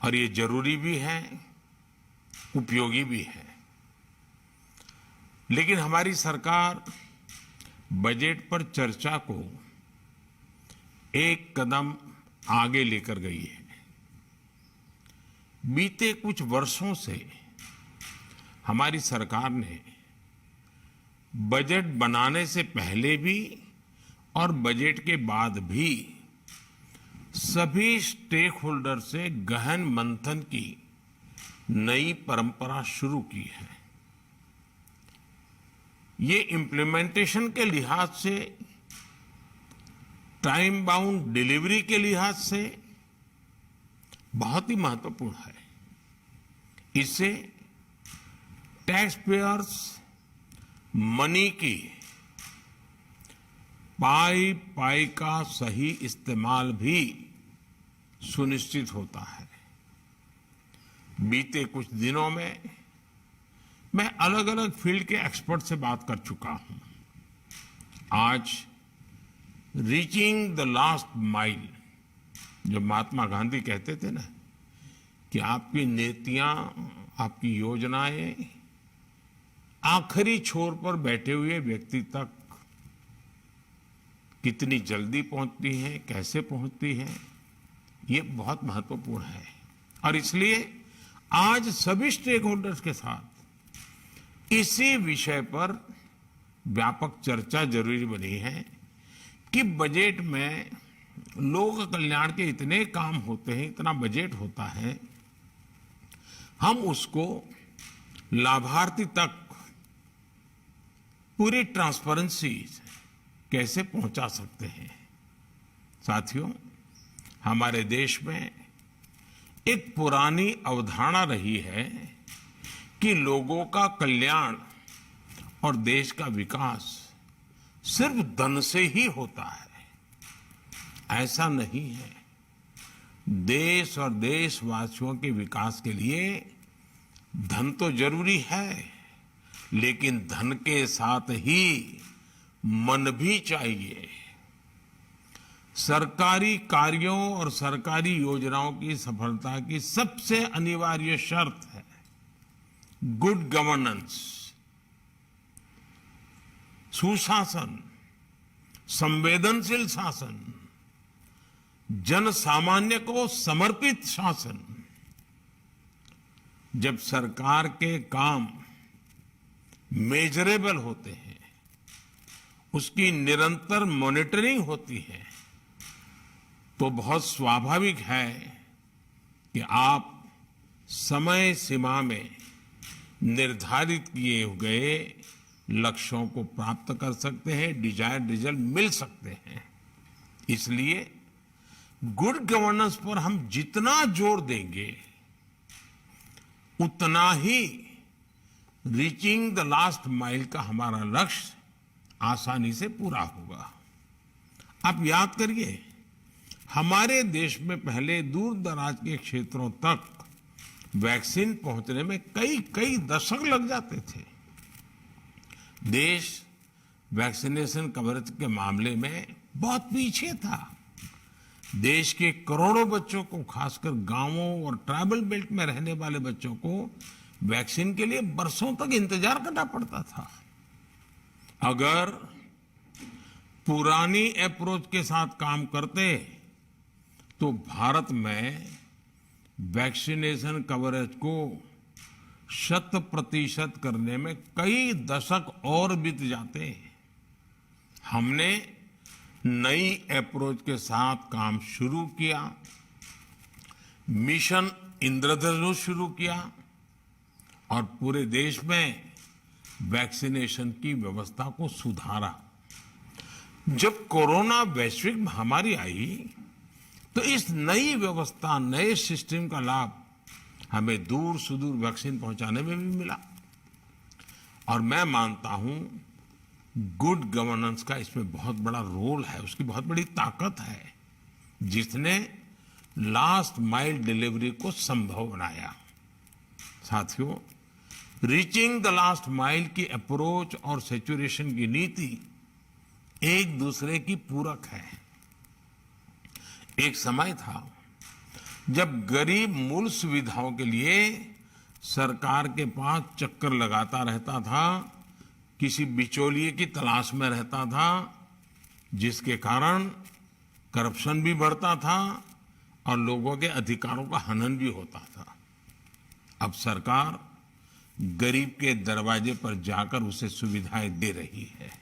और ये जरूरी भी है, उपयोगी भी है। लेकिन हमारी सरकार बजट पर चर्चा को एक कदम आगे लेकर गई है। बीते कुछ वर्षों से हमारी सरकार ने बजट बनाने से पहले भी और बजट के बाद भी सभी स्टेक होल्डर से गहन मंथन की नई परंपरा शुरू की है। ये इम्प्लीमेंटेशन के लिहाज से, टाइम बाउंड डिलीवरी के लिहाज से बहुत ही महत्वपूर्ण है। इससे टैक्स पेयर्स मनी की पाई पाई का सही इस्तेमाल भी सुनिश्चित होता है। बीते कुछ दिनों में मैं अलग अलग फील्ड के एक्सपर्ट से बात कर चुका हूं। आज रीचिंग द लास्ट माइल, जो महात्मा गांधी कहते थे ना कि आपकी नीतियां, आपकी योजनाएं आखिरी छोर पर बैठे हुए व्यक्ति तक कितनी जल्दी पहुंचती हैं, कैसे पहुंचती हैं, ये बहुत महत्वपूर्ण है। और इसलिए आज सभी स्टेक होल्डर्स के साथ इसी विषय पर व्यापक चर्चा जरूरी बनी है कि बजट में लोक कल्याण के इतने काम होते हैं, इतना बजट होता है, हम उसको लाभार्थी तक पूरी ट्रांसपेरेंसी कैसे पहुंचा सकते हैं। साथियों, हमारे देश में एक पुरानी अवधारणा रही है कि लोगों का कल्याण और देश का विकास सिर्फ धन से ही होता है। ऐसा नहीं है। देश और देशवासियों के विकास के लिए धन तो जरूरी है, लेकिन धन के साथ ही मन भी चाहिए। सरकारी कार्यों और सरकारी योजनाओं की सफलता की सबसे अनिवार्य शर्त है गुड गवर्नेंस, सुशासन, संवेदनशील शासन, जन सामान्य को समर्पित शासन। जब सरकार के काम मेजरेबल होते हैं, उसकी निरंतर मॉनिटरिंग होती है, तो बहुत स्वाभाविक है कि आप समय सीमा में निर्धारित किए गए लक्ष्यों को प्राप्त कर सकते हैं, डिजायर्ड रिजल्ट मिल सकते हैं। इसलिए गुड गवर्नेंस पर हम जितना जोर देंगे, उतना ही रीचिंग द लास्ट माइल का हमारा लक्ष्य आसानी से पूरा होगा। आप याद करिए, हमारे देश में पहले दूर दराज के क्षेत्रों तक वैक्सीन पहुंचने में कई दशक लग जाते थे। देश वैक्सीनेशन कवरेज के मामले में बहुत पीछे था। देश के करोड़ों बच्चों को, खासकर गांवों और ट्राइबल बेल्ट में रहने वाले बच्चों को वैक्सीन के लिए बरसों तक इंतजार करना पड़ता था। अगर पुरानी अप्रोच के साथ काम करते तो भारत में वैक्सीनेशन कवरेज को 100% करने में कई दशक और बीत जाते। हमने नई अप्रोच के साथ काम शुरू किया, मिशन इंद्रधनुष शुरू किया और पूरे देश में वैक्सीनेशन की व्यवस्था को सुधारा। जब कोरोना वैश्विक महामारी आई तो इस नई व्यवस्था, नए सिस्टम का लाभ हमें दूर सुदूर वैक्सीन पहुंचाने में भी मिला। और मैं मानता हूं गुड गवर्नेंस का इसमें बहुत बड़ा रोल है, उसकी बहुत बड़ी ताकत है, जिसने लास्ट माइल डिलीवरी को संभव बनाया। साथियों, रीचिंग द लास्ट माइल की अप्रोच और सैचुरेशन की नीति एक दूसरे की पूरक है। एक समय था जब गरीब मूल सुविधाओं के लिए सरकार के पास चक्कर लगाता रहता था, किसी बिचौलिए की तलाश में रहता था, जिसके कारण करप्शन भी बढ़ता था और लोगों के अधिकारों का हनन भी होता था। अब सरकार गरीब के दरवाजे पर जाकर उसे सुविधाएं दे रही है।